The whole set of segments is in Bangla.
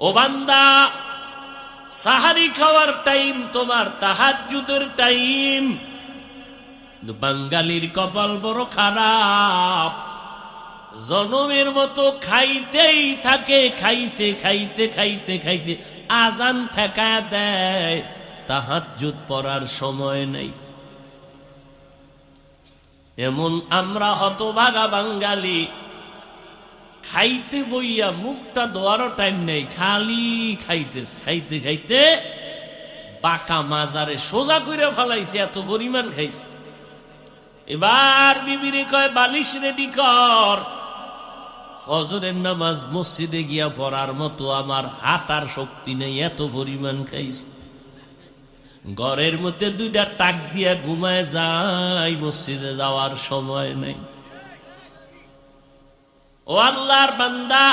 ও বান্দা, সাহারি খাওয়ার টাইম তোমার তাহাজ্জুদের টাইম। বাঙালির কপাল বড় খারাপ, জনমের মতো খাইতেই থাকে, খাইতে খাইতে খাইতে খাইতে আজান ঠেকা দেয়, তাহাজ্জুদ পড়ার সময় নাই। এমন আমরা হতভাগা বাঙালি, খাইতে বইয়া মুখটা ধোয়ারও টাইম নেই, খালি খাইতে খাইতে খাইতে বাঁকা মাজারে সোজা করে ফেলাইছে, এত পরিমাণ খাইছে। এবার বিবিরে কয় বালিশ রেডি কর, ফজরের নামাজ মসজিদে গিয়া পড়ার মতো আমার হাঁটার শক্তি নেই, এত পরিমাণ খাইছে। ঘরের মধ্যে দুইটা টাক দিয়া ঘুমায় যায়, মসজিদে যাওয়ার সময় নেই। ও আল্লাহর বান্দা,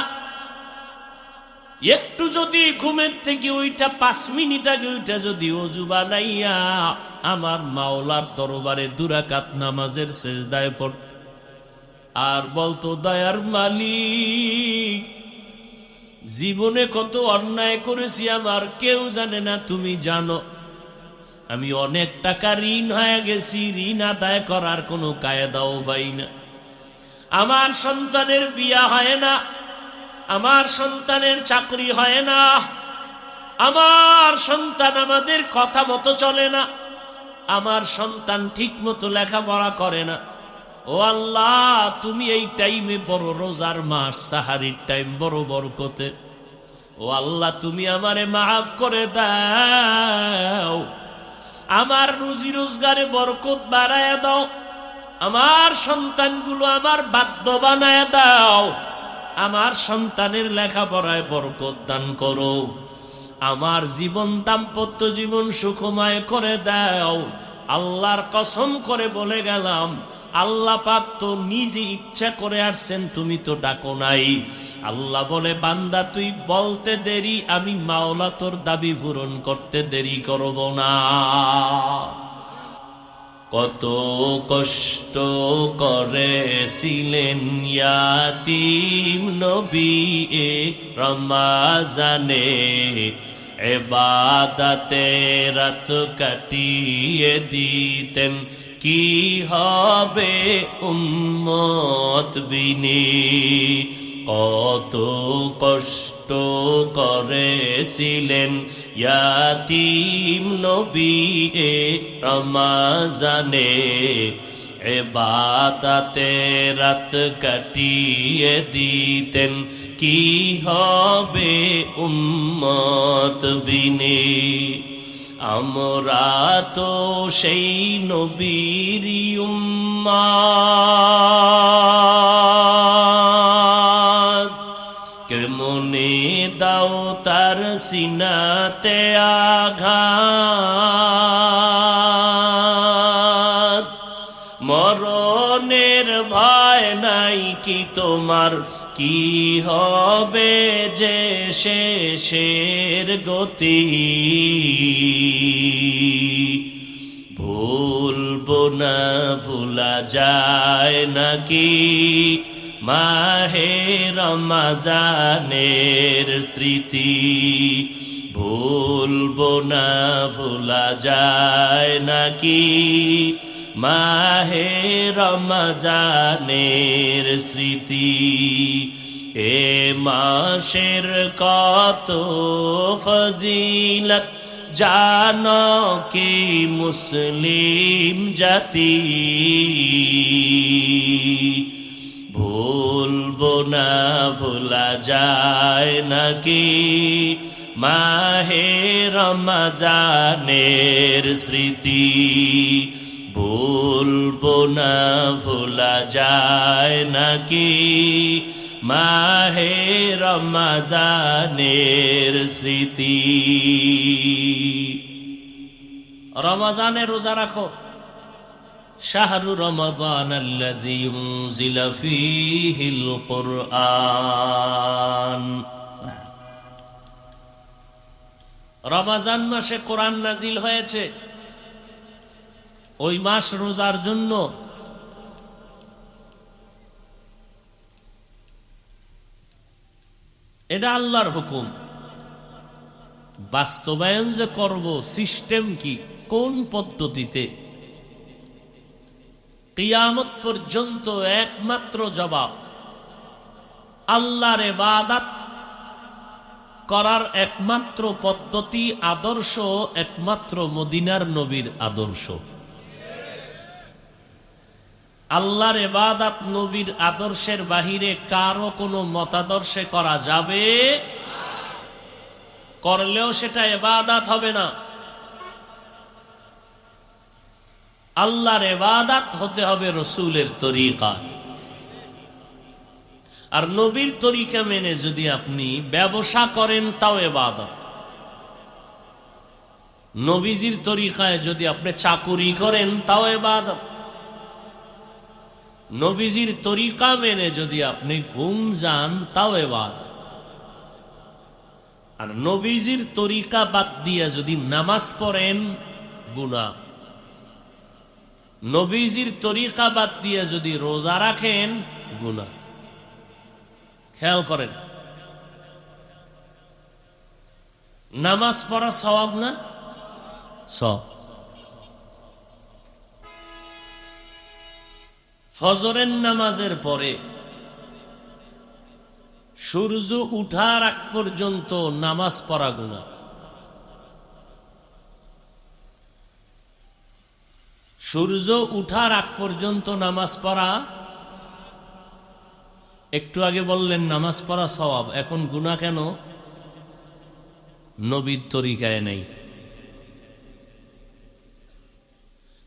একটু যদি ঘুমের থেকে ওইটা 5 মিনিট আগে ওইটা যদি ওযু বানাইয়া আমার মাওলার দরবারে 2 রাকাত নামাজের সিজদায় পড়ত আর বলতো, দয়ার মালিক, জীবনে কত অন্যায় করেছি আমার কেউ জানে না, তুমি জানো। আমি অনেক টাকা ঋণ হয়ে গেছি, ঋণ আদায় করার কোনো কায়দাও পাই না। আমার সন্তানের বিয়া হয় না, আমার সন্তানের চাকরি হয় না, আমার সন্তান আমাদের কথা মতো চলে না, আমার সন্তান ঠিক মতো লেখাপড়া করে না। ও আল্লাহ, তুমি এই টাইমে বড় রোজার মাস, সাহারির টাইম বড় বরকতে। ও আল্লাহ, তুমি আমারে মাফ করে দাও, আমার রুজি রোজগারে বরকত বাড়ায় দাও, আমার সন্তানগুলো আমার বাধ্য বানায় দাও, আমার সন্তানের লেখাপড়ায় বরকত দান করো, আমার জীবন দাম্পত্য জীবন সুখময় করে দাও। আল্লাহর কসম করে বলে গেলাম, আল্লাহ পাক তো নিজে ইচ্ছা করে আসছেন, তুমি তো ডাকো নাই। আল্লাহ বলে, বান্দা তুই বলতে দেরি, আমি মাওলা তোর দাবি পূরণ করতে দেরি করব না। কত কষ্ট করেছিলেন ইয়াতীম নবী রমজানে, ইবাদতে রাত কাটিয়ে দিতেন, কি হবে উম্মত বিনে। কত কষ্ট করেছিলেন ইয়াতীম নবী রমজানে, ইবাদতে রাত কাটিয়ে দিতেন, কি হবে উম্মত বিনে। আমরা তো সেই নবীর উম্মত, কেমনে দাও তার সিনাতে আঘাত, মরণের ভয় নাই কি তোমার, কি হবে যে শেষের গতি। ভুলবো না, ভুলা যায় নাকি মাহে রমজানের স্মৃতি। ভুলবো না, ভুলা যায় নাকি মাহে রমজানের স্মৃতি। এ মাসের কত ফজিলত জানো কি মুসলিম জাতি। ভুলবো না, ভুলা যায় নাকি মাহে রমজানের স্মৃতি। ভুলবো না, ভুলা যায় নাকি মাহে রমজানের স্মৃতি। রমজানে রোজা রাখো। শাহরু রমাদান আল্লাযী উনজিলা ফীহিল কুরআন। রমজান মাসে কোরআন নাজিল হয়েছে, ওই মাস রোজার জন্য। এটা আল্লাহর হুকুম। বাস্তবায়ন যে করব সিস্টেম কি, কোন পদ্ধতিতে, কিয়ামত পর্যন্ত একমাত্র জবাব আল্লাহর ইবাদত করার একমাত্র পদ্ধতি, আদর্শ একমাত্র মদিনার নবীর আদর্শ। আল্লাহর ইবাদত নবীর আদর্শের বাহিরে কারো কোনো মতাদর্শে করা যাবে, করলেও সেটা ইবাদত হবে না। আল্লাহর ইবাদত হতে হবে রসূলের তরিকা। আর নবীর তরিকা মেনে যদি আপনি ব্যবসা করেন তাও ইবাদত। নবীজির তরিকায় যদি আপনি চাকুরি করেন তাও ইবাদত। নবীজির তরিকা মেনে যদি আপনি ঘুম যান তাও ইবাদত। আর নবীজির তরিকা বাদ দিয়ে যদি নামাজ পড়েন গুনাহ। নবীজির তরিকা বাদ দিয়ে যদি রোজা রাখেন গুনাহ। খেয়াল করেন, নামাজ পড়া সওয়াব না? সওয়াব। ফজরের নামাজের পরে সূর্য উঠার আগ পর্যন্ত নামাজ পড়া গুনাহ। সূর্য উঠার আগ পর্যন্ত নামাজ পড়া, একটু আগে বললেন নামাজ পড়া সওয়াব, এখন গুনাহ কেন? নবীর তরিকায় নেই।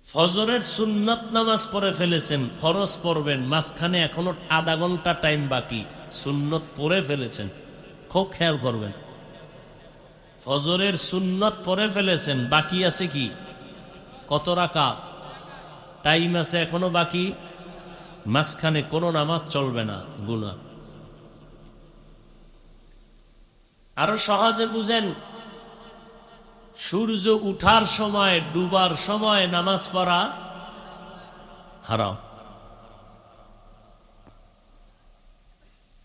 ফজরের সুন্নত নামাজ পড়ে ফেলেছেন, ফরজ পড়বেন, মাঝখানে এখনো আধা ঘন্টা টাইম বাকি, সুন্নত পড়ে ফেলেছেন, খুব খেয়াল করবেন। ফজরের সুন্নত পড়ে ফেলেছেন, বাকি আছে কি? কত রাকাত? টাইম আছে এখনো বাকি, মাঝখানে কোনো নামাজ চলবে না, গুনাহ। আরো সহজে বুঝেন, সূর্য উঠার সময় ডুবার সময় নামাজ পড়া হারাম।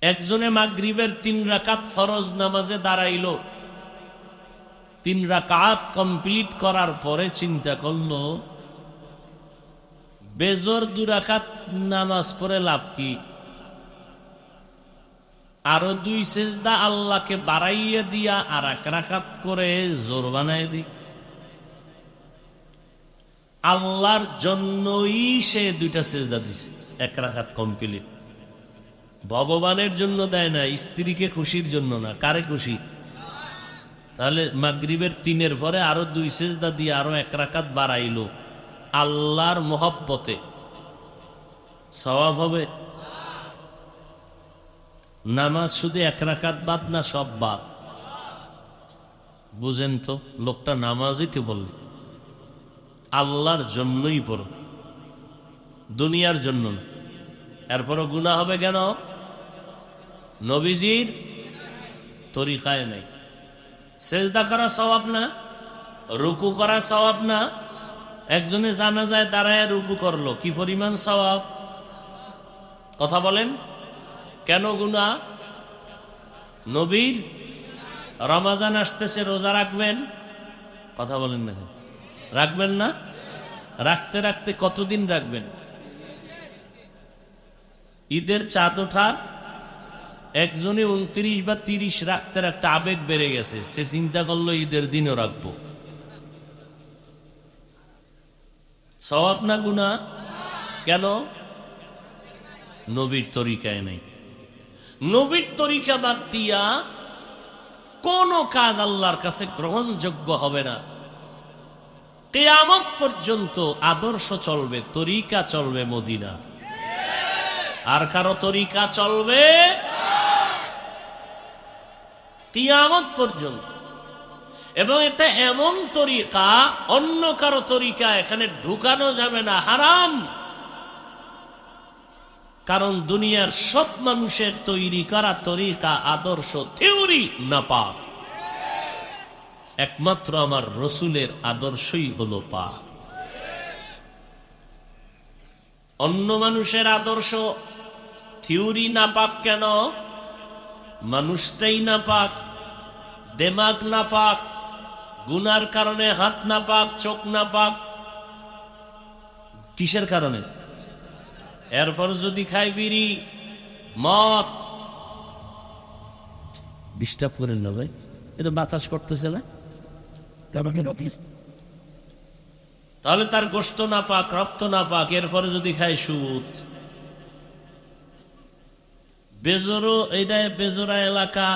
একজনে মাগরিবের 3 রাকাত ফরজ নামাজে দাঁড়াইল, 3 রাকাত কমপ্লিট করার পরে চিন্তা করলো বেজোর 2 রাকাত নামাজ পড়ে লাভ কি, আরো 2 সেজদা আল্লাহকে বাড়াইয়া দিয়া আর 1 রাকাত করে জোর বানাই দি। আল্লাহর জন্যই সে 2টা সেজদা দিছে, 1 রাকাত কমপ্লিট। ভগবানের জন্য দেয় না, স্ত্রীকে খুশির জন্য না, কারে খুশি? তাহলে মাগরিবের 3-এর পরে আরো 2 সেজদা দিয়ে আরো 1 রাকাত বাড়াইলো, আল্লাহর মোহব্বতে সওয়াব হবে? নামাজ শুধু 1 রাকাত বাদ না, সব বাদ? বুঝেন তো, লোকটা নামাজই তো বলল, আল্লাহর জন্যই পড়ো, দুনিয়ার জন্য না। এরপরও গুনাহ হবে কেন? নবীজির তরিকায় নাই। সেজদা করা সওয়াব না? রুকু করা সওয়াব না? একজনে জানাজায় দাঁড়ায় রুকু করলো, কি পরিমাণ সওয়াব? কথা বলেন, কেন গুনাহ? নবীর রমজান আসতেছে, রোজা রাখবেন, কথা বলেন না, রাখবেন না? রাখতে রাখতে কতদিন রাখবেন? ঈদের চাঁদ ওঠার একজনে 29 বা 30 রাখতে রাখতে আবেগ বেড়ে গেছে, সে চিন্তা করলো ঈদের দিনও রাখবো। সওয়াব না গুনাহ? কেন? নবীর তরিকায় নাই। নবীর তরিকা বাদ দিয়া কোন কাজ আল্লাহর কাছে গ্রহণযোগ্য হবে না। কিয়ামত পর্যন্ত আদর্শ চলবে, তরিকা চলবে মদিনা, আর কারো তরিকা চলবে কিয়ামত পর্যন্ত। এবং এটা এমন তরিকা, অন্য কারো তরিকা এখানে ঢুকানো যাবে না, হারাম। কারণ দুনিয়ার সব মানুষের তৈরি করা তরিকা, আদর্শ, থিওরি নাপাক। একমাত্র আমার রসুলের আদর্শই হলো পাক। অন্য মানুষের আদর্শ, থিওরি নাপাক কেন? মানুষটাই নাপাক, দেমাগ না পাক, গুনার কারণে হাত না পাক, চোখ না পাক, কিসের কারণে? এরপর যদি খায় বিড়ি মদ, ডিস্টার্ব করেন না ভাই, এটা বাতাস করতেছে না, তাহলে তার গোশত না পাক, রক্ত না পাক। এরপরে যদি খায় সুদ, বেজোরো, এইটা বেজোরা এলাকা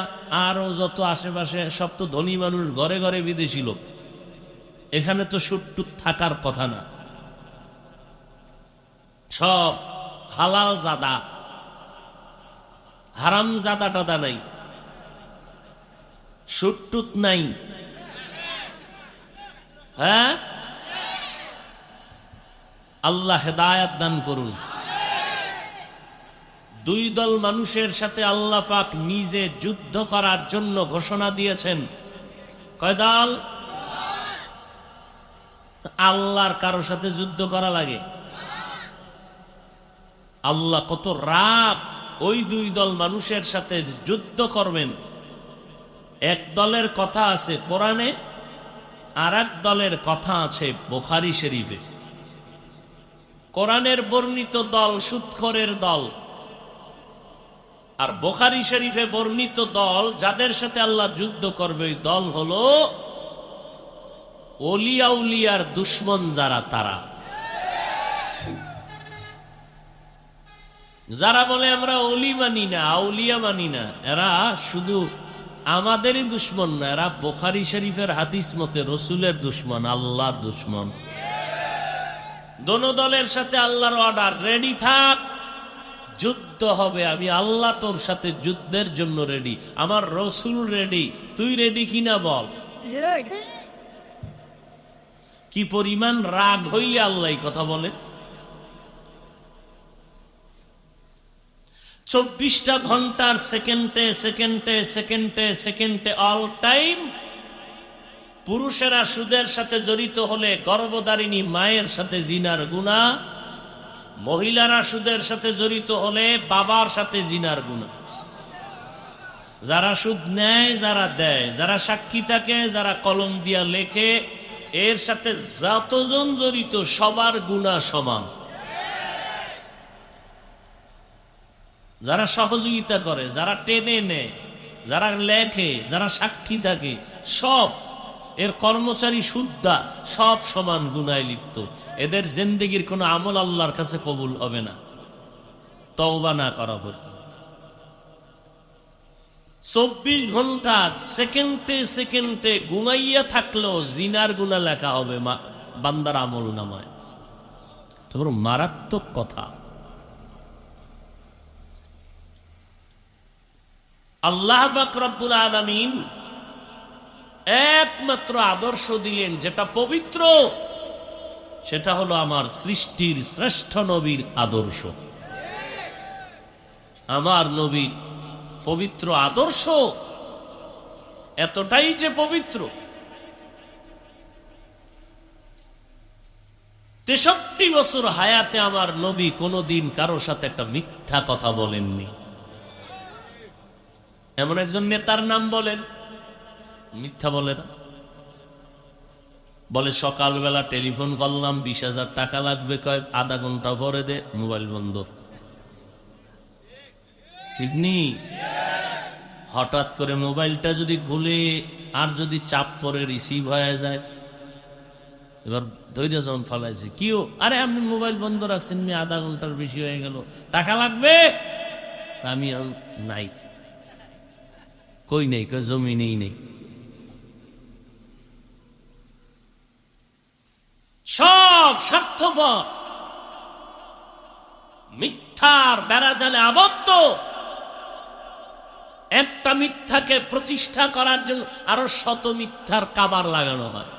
আরো যত আশেপাশে সব তো ধনী মানুষ, ঘরে ঘরে বিদেশি লোক, এখানে তো সুদ টুদ থাকার কথা না, সব হালাল জাদা, হারাম জাদা টাদা নাই, সুদ টুদ নাই। হ্যাঁ, আল্লাহ হেদায়াত দান করুন। দুই দল মানুষের সাথে আল্লাহ পাক নিজে যুদ্ধ করার জন্য ঘোষণা দিয়েছেন। কয় দল? আল্লাহর কারো সাথে যুদ্ধ করা লাগে? আল্লাহ কত রাগ ওই দুই দল মানুষের সাথে যুদ্ধ করবেন। এক দলের কথা আছে কোরআনে, আর এক দলের কথা আছে বুখারী শরীফে। কোরআনের বর্ণিত দল সুদখোরের দল, আর বুখারী শরীফে বর্ণিত দল যাদের সাথে আল্লাহ যুদ্ধ করবে, ওই দল হলো ওলিয়া উলিয়ার দুশ্মন যারা, তারা যারা বলে আমরা ওলি মানি না, আউলিয়া মানি না, এরা শুধু আমাদেরই দুশ্মন না, এরা বুখারী শরীফের হাদিস মতে রসুলের দুশ্মন, আল্লাহর দুশ্মন। দোনো দলের সাথে আল্লাহর অর্ডার, রেডি থাক, যুদ্ধ হবে, আমি আল্লাহ তোর সাথে যুদ্ধের জন্য রেডি, আমার রসুল রেডি, তুই রেডি কিনা বল। কি পরিমাণ রাগ হইলে আল্লাহ কথা বলে। 24টা ঘন্টার সেকেন্ডে সেকেন্ডে সেকেন্ডে সেকেন্ডে অল টাইম পুরুষেরা সুদের সাথে জড়িত হলে গর্ভধারিণী মায়ের সাথে জিনার গুনাহ, মহিলারা সুদের সাথে জড়িত হলে বাবার সাথে জিনার গুনাহ। যারা সুদ নেয়, যারা দেয়, যারা সাক্ষী থাকে, যারা কলম দিয়া লেখে, এর সাথে যতজন জড়িত সবার গুনাহ সমান। যারা সহযোগিতা করে, যারা টেনে নেয়, যারা লেখে, যারা সাক্ষী থাকে, সব এর কর্মচারী সুদ্দা, সব সমান গুনায় লিপ্ত। এদের জিন্দেগির কোন আমল আল্লাহর কাছে কবুল হবে না তওবা না করা পর্যন্ত। 24 ঘন্টা সেকেন্ডে সেকেন্ডে ঘুমাইয়া থাকলেও জিনার গুনাহ লেখা হবে বান্দার আমল নামায়। তো বড় মারাত্মক কথা। আল্লাহ পাক রব্বুল আলামিন একমাত্র আদর্শ দিলেন যেটা পবিত্র, সেটা হলো আমার সৃষ্টির শ্রেষ্ঠ নবীর আদর্শ। আমার নবীর পবিত্র আদর্শ এতটাই যে পবিত্র, 63 বছর হায়াতে আমার নবী কোনদিন কারোর সাথে একটা মিথ্যা কথা বলেননি। এমন একজন নেতার নাম বলেন, মিথ্যা বলে না। বলে সকালবেলা টেলিফোন করলাম, 20,000 টাকা লাগবে, কয় আধা ঘন্টা পরে দে, মোবাইল বন্ধ। ঠিক নেই? হঠাৎ করে মোবাইলটা যদি খুলে আর যদি চাপ পরে রিসিভ হয়ে যায়, এবার ধৈর্য যখন ফলাইছে, কিও আরে আপনি মোবাইল বন্ধ রাখছেন, আধা ঘন্টার বেশি হয়ে গেল, টাকা লাগবে। আমি নাই, কই নেই, কই জমিনেই নেই। সব স্বার্থপর, মিথ্যার বেড়াজালে আবদ্ধ। একটা মিথ্যাকে প্রতিষ্ঠা করার জন্য আরো শত মিথ্যার কাবার লাগানো হয়।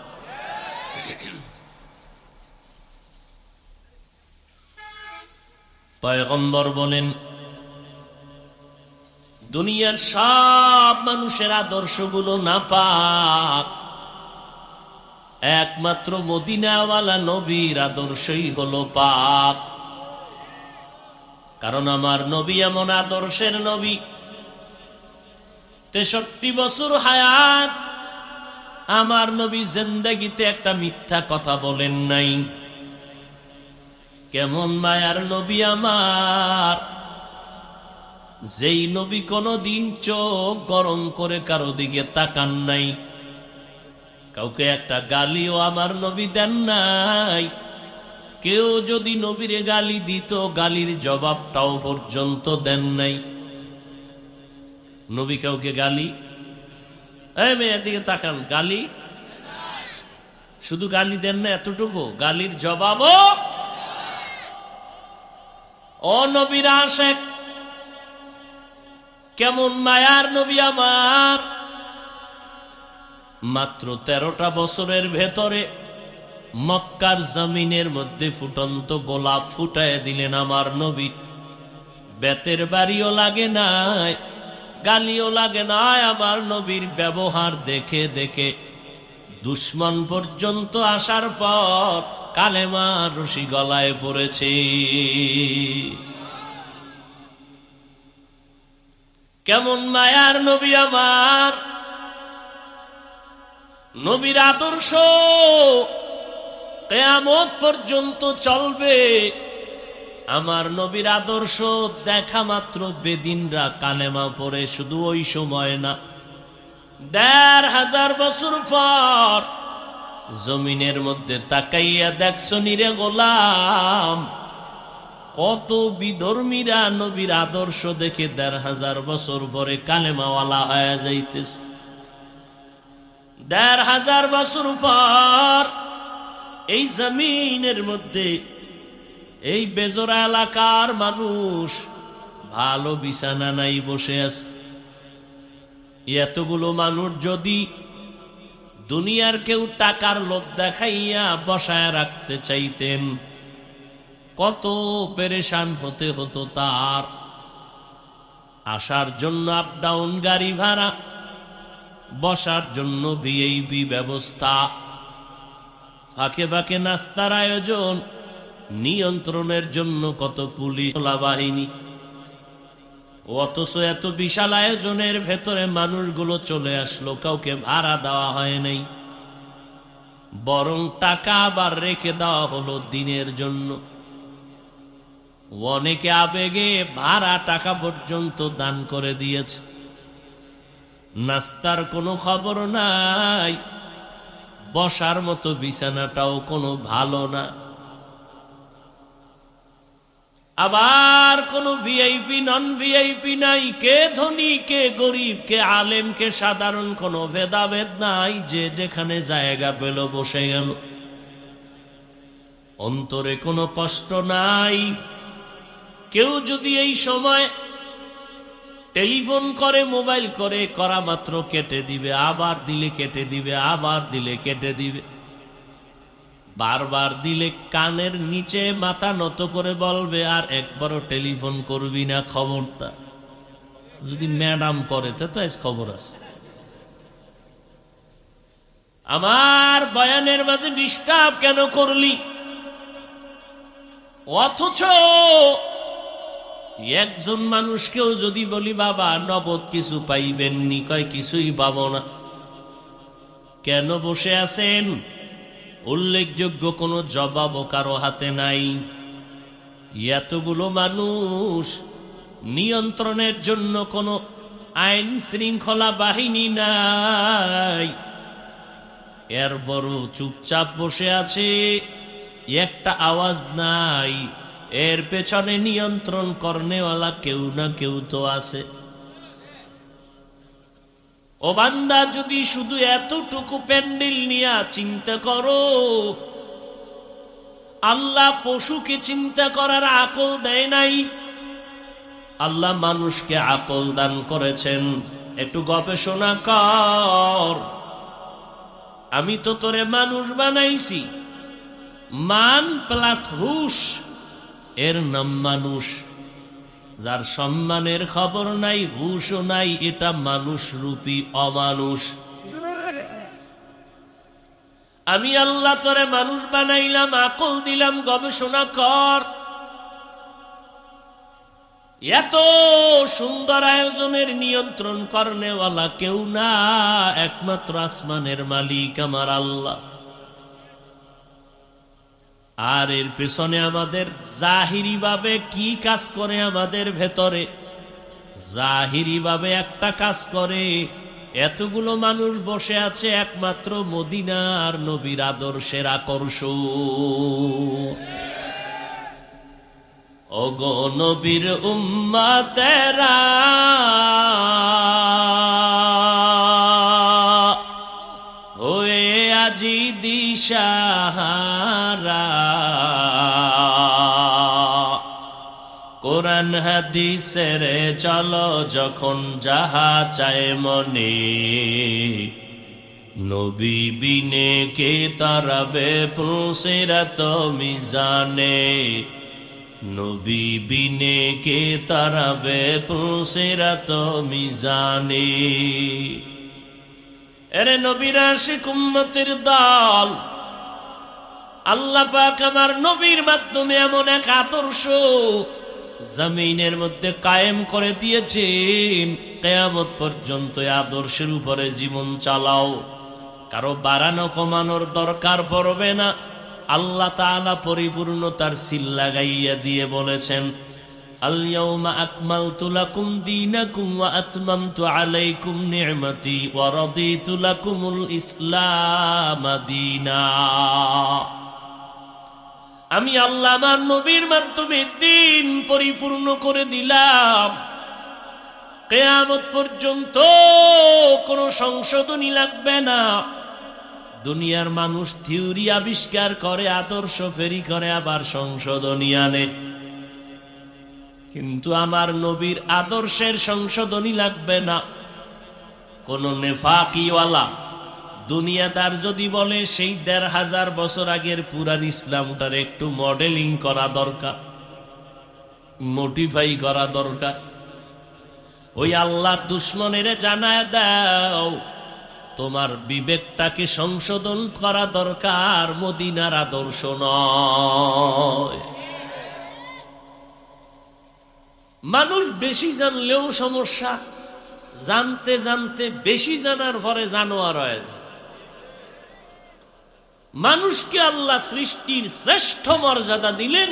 পয়গম্বর বলেন, দুনিয়ার সব মানুষের আদর্শগুলো নাপাক, একমাত্র মদিনাওয়ালা নবীর আদর্শই হলো পাক। কারণ আমার নবী এমন আদর্শের নবী, 63 বছর হায়াত, আমার নবী জিন্দেগিতে একটা মিথ্যা কথা বলেন নাই। কেমন মায়ার নবী আমার, যেই নবী কোনদিন চোখ গরম করে কারো দিকে তাকান নাই, কাউকে একটা গালিও আমার নবী দেন নাই। কেউ যদি নবীরে গালি দিত, গালির জবাবটাও পর্যন্ত দেন নাই। নবী কাউকে গালি, এই মেয়ের দিকে তাকান, গালি শুধু গালি দেন না, এতটুকু গালির জবাবও। ও নবীর আশেক, কেমন মায়ার নবী আমার, মাত্র 13টা বছরের ভেতরে মক্কার জমিনের মধ্যে ফুটন্ত গোলাপ ফুটায় দিলেন আমার নবী। বেতের বাড়িও লাগে নাই, গালিও লাগে নাই। আমার নবীর ব্যবহার দেখে দেখে দুশ্মন পর্যন্ত আসার পর কালেমার রশি গলায় পড়েছে। কেমন মায়ার নবী আমার, নবীর আদর্শ কিয়ামত পর্যন্ত চলবে। আমার নবীর আদর্শ দেখা মাত্র বেদিনরা কালেমা পড়ে। শুধু ওই সময় না, 1500 বছর পর জমিনের মধ্যে তাকাইয়া দেখছো নিরে গোলাম, কত বিধর্মীরা নবীর আদর্শ দেখে 1500 বছর পরে কালেমাওয়ালা হয়ে যাইতেছে। 1500 বছর পর এই জমিনের মধ্যে এই বেজোরা এলাকার মানুষ ভালো বিছানা নাই, বসে আছে। এতগুলো মানুষ যদি দুনিয়ার কেউ টাকার লোভ দেখাইয়া বসায় রাখতে চাইতেন, কত পেরেশান হতে হতো তার। আসার জন্য আপ ডাউন গাড়ি ভাড়া, বসার জন্য ভিআইপি ব্যবস্থা, ফাঁকে ফাঁকে নাস্তার আয়োজন, নিয়ন্ত্রণের জন্য কত পুলিশ বাহিনী। অথচ এত বিশাল আয়োজনের ভেতরে মানুষগুলো চলে আসলো, কাউকে ভাড়া দেওয়া হয় নাই, বরং টাকা আবার রেখে দেওয়া হলো দিনের জন্য। অনেকে আবেগে ভাড়া টাকা পর্যন্ত দান করে দিয়েছে। নাস্তার কোনো খবর নাই, বসার মতো বিছানাটাও কোনো ভালো না। আবার কোনো ভিআইপি নন ভিআইপি নাই, কে ধনী কে গরিব, কে আলেম কে সাধারণ, কোনো ভেদাভেদ নাই। যে যেখানে জায়গা পেল বসে গেল। অন্তরে কোনো কষ্ট নাই। কেউ যদি এই সময় টেলিফোন করে, মোবাইল করে, করা মাত্র কেটে দিবে, আবার দিলে কেটে দিবে, আবার দিলে কেটে দিবে। বারবার দিলে কানের নিচে মাথা নত করে বলবে, আর একবারও টেলিফোন করবি না, খবরটা। যদি ম্যাডাম করে তো আজ খবর আছে। আমার বয়ানের মাঝে ডিস্টার্ব কেন করলি? অথচ একজন মানুষকেও যদি বলি, বাবা নগদ কিছু পাইবেননি, কয় কিছুই পাবো না। কেন বসে আছেন? উল্লেখযোগ্য কোনো জবাবও কারো হাতে নাই। এতগুলো মানুষ, নিয়ন্ত্রণের জন্য কোনো আইন শৃঙ্খলা বাহিনী নাই, এরপরও চুপচাপ বসে আছে, একটা আওয়াজ নাই। এর পেছনে নিয়ন্ত্রণ করনেওয়ালা কেউ না কেউ তো আছে। ও বান্দা, যদি শুধু এতটুকু প্যান্ডেল নিয়ে চিন্তা করো, আল্লাহ পশুকে চিন্তা করার আকল দেয় নাই, আল্লাহ মানুষকে আকল দান করেছেন। একটু গবেষণা কর। আমি তো তোরে মানুষ বানাইছি, মান প্লাস হুশ, এর নাম মানুষ। যার সম্মানের খবর নাই, হুশও নাই, এটা মানুষ রূপী অমানুষ। আমি আল্লাহ তোরে মানুষ বানাইলাম, আকল দিলাম, গবেষণা কর। এত সুন্দর আয়োজনের নিয়ন্ত্রণ করনেওয়ালা কেউ না, একমাত্র আসমানের মালিক আমার আল্লাহ। আর এর পেছনে আমাদের জাহিরি ভাবে কি কাজ করে? আমাদের ভেতরে জাহিরি ভাবে একটা কাজ করে, এতগুলো মানুষ বসে আছে একমাত্র মদিনার নবীর আদর্শের আকর্ষণ। ওগো নবীর উম্মতেরা, হয়ে আজি দিশাহারা, কোরআন হাদিসের চলো যখন যাহা চায় মনে, নবী বিনে কে তারাবে পুলসিরাত মিজানে, নবী বিনে কে তারাবে পুলসিরাত মিজানে। এরে নবীর আশিক উম্মতের দল, আল্লাহ পাক আমার নবীর মাধ্যমে এমন এক আদর্শ জমিনের মধ্যে কায়েম করে দিয়েছেন, কিয়ামত পর্যন্ত এই আদর্শের উপরে জীবন চালাও। কারো বাড়ানো কমানোর দরকার পড়বে না। আল্লাহ তাআলা পরিপূর্ণতার সিল লাগাইয়া দিয়ে বলেছেন, আল ইয়াউমা আকমালতু লাকুম দীনাকুম ওয়া আতমামতু আলাইকুম নি'মাতি ওয়া রাদিতু লাকুমুল ইসলাম দীনা। আমি আল্লাহ আমার নবীর মাধ্যমে দিন পরিপূর্ণ করে দিলাম। কিয়ামত পর্যন্ত কোনো সংশোধনী লাগবে না। দুনিয়ার মানুষ থিওরি আবিষ্কার করে, আদর্শ ফেরি করে, আবার সংশোধনী আনে, কিন্তু আমার নবীর আদর্শের সংশোধনী লাগবে না। কোন নেফাকিওয়ালা দুনিয়াদার যদি বলে সেই ১৫০০ বছর আগের পুরান ইসলামটার একটু মডেলিং করা দরকার, মডিফাই করা দরকার, ওই আল্লাহর দুশমনেরে জানায় দাও তোমার বিবেকটাকে সংশোধন করা দরকার, মদিনার আদর্শ নয়। মানুষ বেশি জানলেও সমস্যা, জানতে জানতে বেশি জানার পরে জানোয়ার হয়ে যায়। মানুষকে আল্লাহ সৃষ্টির শ্রেষ্ঠ মর্যাদা দিলেন,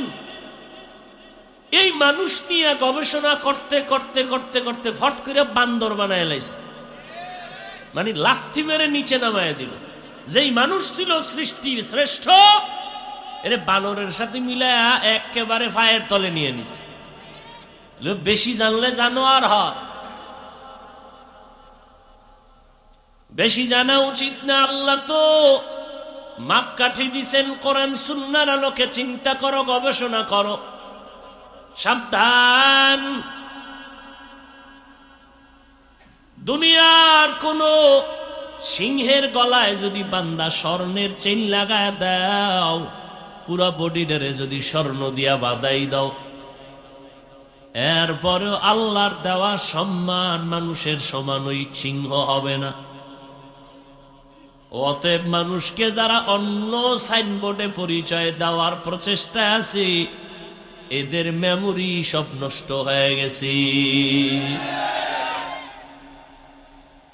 এই মানুষ নিয়ে গবেষণা করতে করতে করতে করতে ফট করে বান্দর বানায় লাইছে, মানে লাথি মেরে নিচে নামায় দিল। যেই মানুষ ছিল সৃষ্টির শ্রেষ্ঠ, এর বানরের সাথে মিলায়া একেবারে পায়ের তলে নিয়ে নিছে। বেশি জানলে জানোয়ার হয়, বেশি জানা উচিত না। আল্লাহ তো মাপকাঠি দিছেন, কোরআন সুন্নাহর আলোকে চিন্তা করো, গবেষণা করো। সাবধান, দুনিয়ার কোন সিংহের গলায় যদি বান্দা স্বর্ণের চেইন লাগায় দাও, পুরা বডিটারে যদি স্বর্ণ দিয়া বাঁধাই দাও, এরপরেও আল্লাহর দেওয়া সম্মান মানুষের সমান ওই সিংহ হবে না। অতএব মানুষকে যারা অন্য সাইনবোর্ডে পরিচয় দেওয়ার প্রচেষ্টা আছে, এদের মেমোরি সব নষ্ট হয়ে গেছে।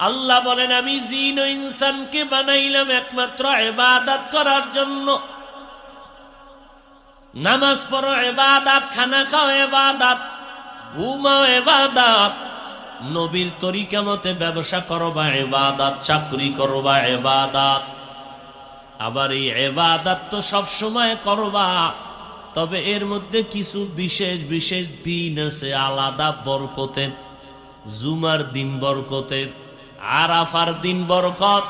আল্লাহ বলেন, আমি জিন ও ইনসানকে বানাইলাম একমাত্র ইবাদত করার জন্য। নামাজ পড়ো ইবাদত, খানা খাও ইবাদত, ঘুমাও ইবাদত, নবীর তরিকা মতে ব্যবসা করবা ইবাদত, চাকরি করবা ইবাদত। আবার এই ইবাদত তো সব সময় করবা, তবে এর মধ্যে কিছু বিশেষ বিশেষ দিন আছে আলাদা বরকতের। জুমার দিন বরকতের, আরাফার দিন বরকত,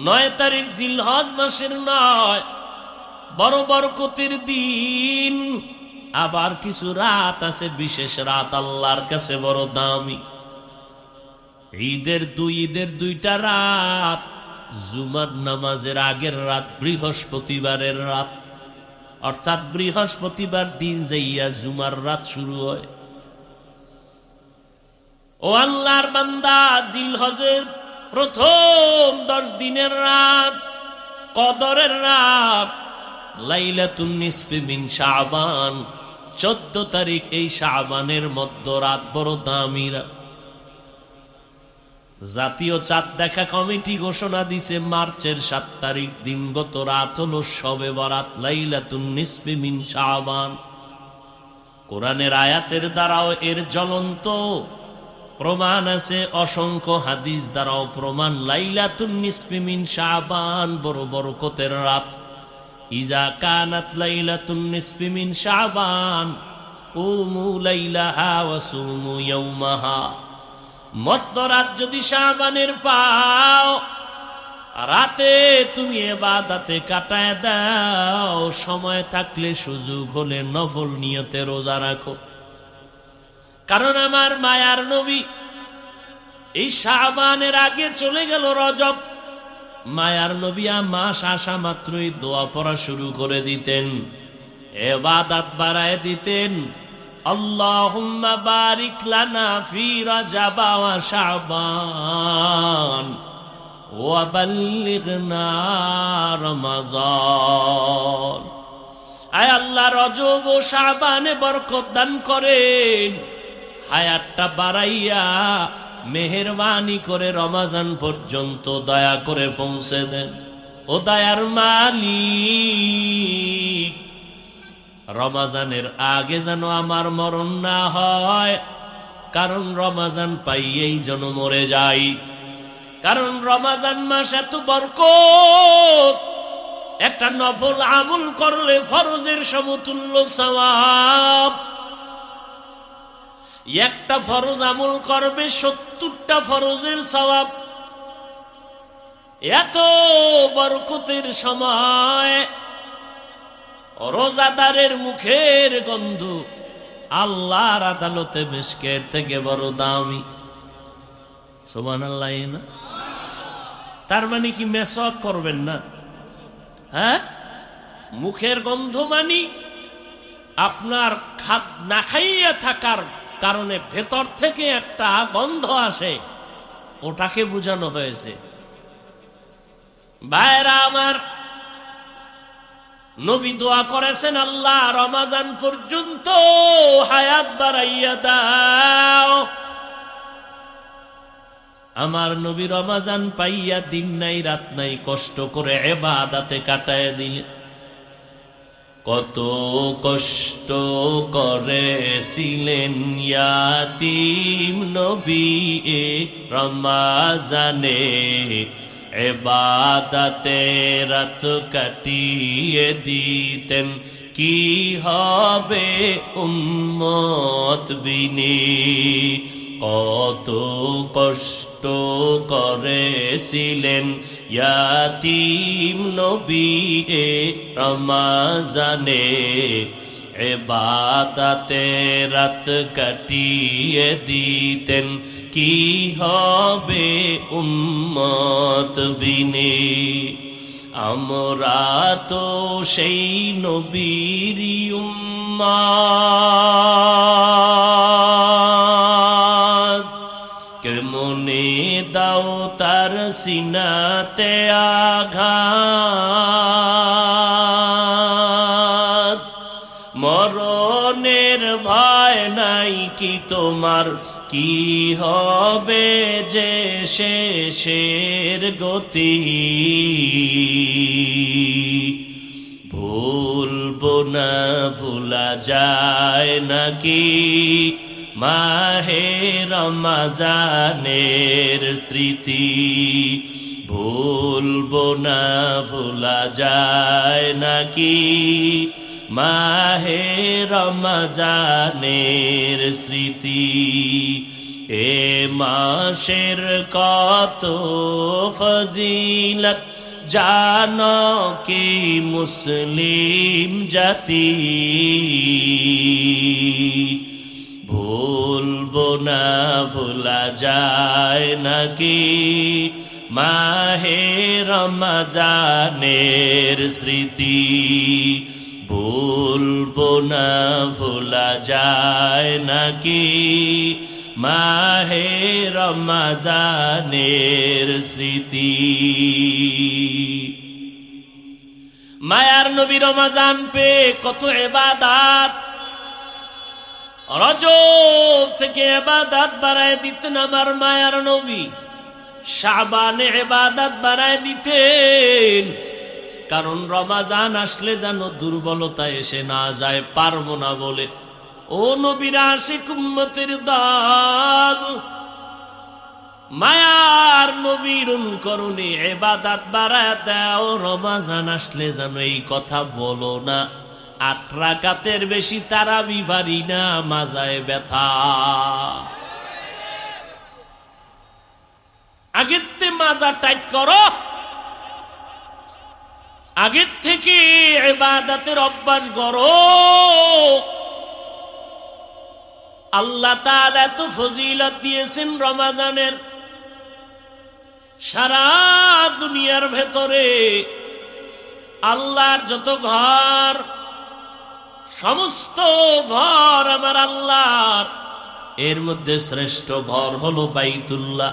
৯ তারিখ জিলহজ মাসের ৯ বড় বরকতের দিন। আবার কিছু রাত আছে, বিশেষ রাত আল্লাহর কাছে বড় দামি। ঈদের ২টা রাত, জুমার নামাজের আগের রাত বৃহস্পতিবারের রাত, অর্থাৎ বৃহস্পতিবার দিন যাইয়া জুমার রাত শুরু হয়। ও আল্লাহর বান্দা, জিলহজের প্রথম 10 দিনের রাত কদরের রাত, লাইলাতুন নিসফি মিন শাবান, 14 তারিখ এই শাবানের মধ্যরাত বড় দামি রাত। জাতীয় চাঁদ দেখা কমিটি ঘোষণা দিছে মার্চের 7 তারিখ দিনগত রাত হলো শবে বরাত, লাইলাতুন নিসফি মিন শাবান। কোরআনের আয়াতের দ্বারাও এর জ্বলন্ত প্রমাণ আছে, অসংখ্য হাদিস দ্বারাও প্রমাণ। লাইলাতুন নিসফি মিন শাবান বড় বরকতের রাত। ইজা কানাত লাইলাতুন নিসফি মিন শাবান কুমু লাইলাহা ওয়া সুমু ইয়াওমাহা। মধ্যরাত যদি শাবানের পাও, রাতে তুমি ইবাদতে কাটায় দাও, সময় থাকলে সুযোগ হলে নফল নিয়তে রোজা রাখো। কারণ আমার মায়ার নবী এই শাবানের আগে চলে গেল রজব। মায়ার নবী মাস আসা মাত্রই দোয়া পড়া শুরু করে দিতেন, ইবাদত বাড়ায় দিতেন। আল্লাহুম্মা বারিক লানা ফি রজব ওয়া শাবান ওয়া বাল্লিগনা রমাজান। আয় আল্লাহ, রজব ও শাবানে বরকত দান করেন, হায়াতটা বাড়াইয়া মেহেরবানি করে রমজান পর্যন্ত দয়া করে পৌঁছে দেন। ও দয়ার মালিক, রমজানের আগে যেন আমার মরণ না হয়, কারণ রমজান পাইয়েই যেন মরে যাই। কারণ রমজান মাস এত বরকত, একটা নফল আমল করলে ফরজের সমতুল্য সওয়াব। একটা ফরজ আমল করবে 70টা ফরজের সওয়াব। এত বরকতের সময় রোজাদারের মুখের গন্ধ আল্লাহর আদালতে মিশকের থেকে বড় দামি। সুবহানাল্লাহ না? তার মানে কি মেসওয়াক করবেন না? হ্যাঁ, মুখের গন্ধ মানে আপনার না খাইয়া থাকার কারণে ভেতর থেকে একটা গন্ধ আসে, ওটাকে বোঝানো হয়েছে। ভাইরা আমার, নবী দোয়া করেছেন, আল্লাহ রমজান পর্যন্ত হায়াত বাড়াইয়া দাও। আমার নবী রমজান পাইয়া দিন নাই রাত নাই কষ্ট করে ইবাদতে কাটায় দিলেন। কত কষ্ট করেছিলেন ইয়াতীম নবী রমজানে, ইবাদতে রাত কাটিয়ে দিতেন, কি হবে উম্মত বিনে। কত কষ্ট করেছিলেন ইয়াতীম নবী রমজানে, ইবাদতে রাত কাটিয়ে দিতেন, কি হবে উম্মত বিনে। আমরা তো সেই নবীর উম্মত, কেমনে দাও তার সিনাতে আঘাত। মরণের ভয় নাই কি তোমার, কি হবে যে শেষের গতি। ভুলবো না ভুলা যায় নাকি মাহে রমজানের স্মৃতি। ভুলবো না ভুলা যায় নাকি মাহে রমজানের স্মৃতি। এ মাসের কত ফজিলত জানো কি মুসলিম জাতি। ভুলবো না ভুলা যায় নাকি মাহে রমজানের স্মৃতি। ভুলবো না ভুলা যায় নাকি মাহে রমজানের স্মৃতি। মায়ার নবী রমজান পে কত ইবাদত, রজব থেকে ইবাদত বাড়ায় দিতেন আমার মায়ার নবী, শাবানে ইবাদত বাড়ায় দিতেন, কারণ রমজান আসলে যেন দুর্বলতা এসে না যায়, পারবো না বলে। ও নবীর আশিক উম্মতের দল, মায়ার নবীর অনুকরণে ইবাদত বাড়ায় দাও, রমজান আসলে যেন এই কথা বলো না, 8 রাকাতের বেশি তারাবি পারি না, মাজায় ব্যথা। আগের থেকে মাজা টাইট করো, আগের থেকে ইবাদতের অভ্যাস করো। আল্লাহ তাআলা এত ফজিলত দিয়েছেন রমজানের, সারা দুনিয়ার ভেতরে আল্লাহর যত ঘর, সমস্ত ঘর আমার আল্লাহর, এর মধ্যে শ্রেষ্ঠ ঘর হলো বাইতুল্লাহ।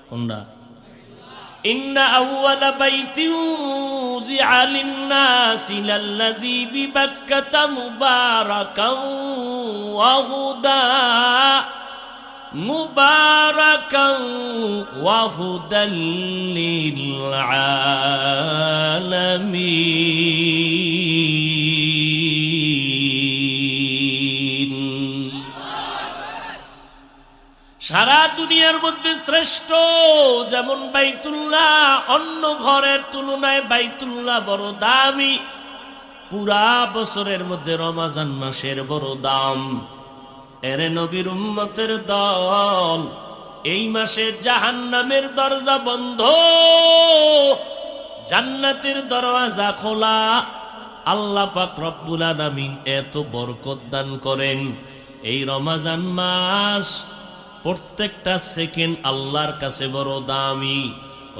কোনটা? ইন্না আউওয়ালা বাইতিন উযিআ লিন-নাসি লাল্লাযী বিবাক্কাতা মুবারাকান ওয়া হুদা, মুবারাকান ওয়া হুদাল লিল আলামিন। সারা দুনিয়ার মধ্যে শ্রেষ্ঠ যেমন বাইতুল্লাহ, অন্য ঘরের তুলনায় বাইতুল্লাহ বড় দামি। পুরা বছরের মধ্যে রমজান মাসের বড় দাম। এরে নবীর উম্মতের দল, এই মাসে জাহান্নামের দরজা বন্ধ, জান্নাতের দরওয়াজা খোলা। আল্লাহ পাক রব্বুল আলামিন এত বরকত দান করেন। এই রমজান মাস প্রত্যেকটা সেকেন্ড আল্লাহর কাছে বড় দামি।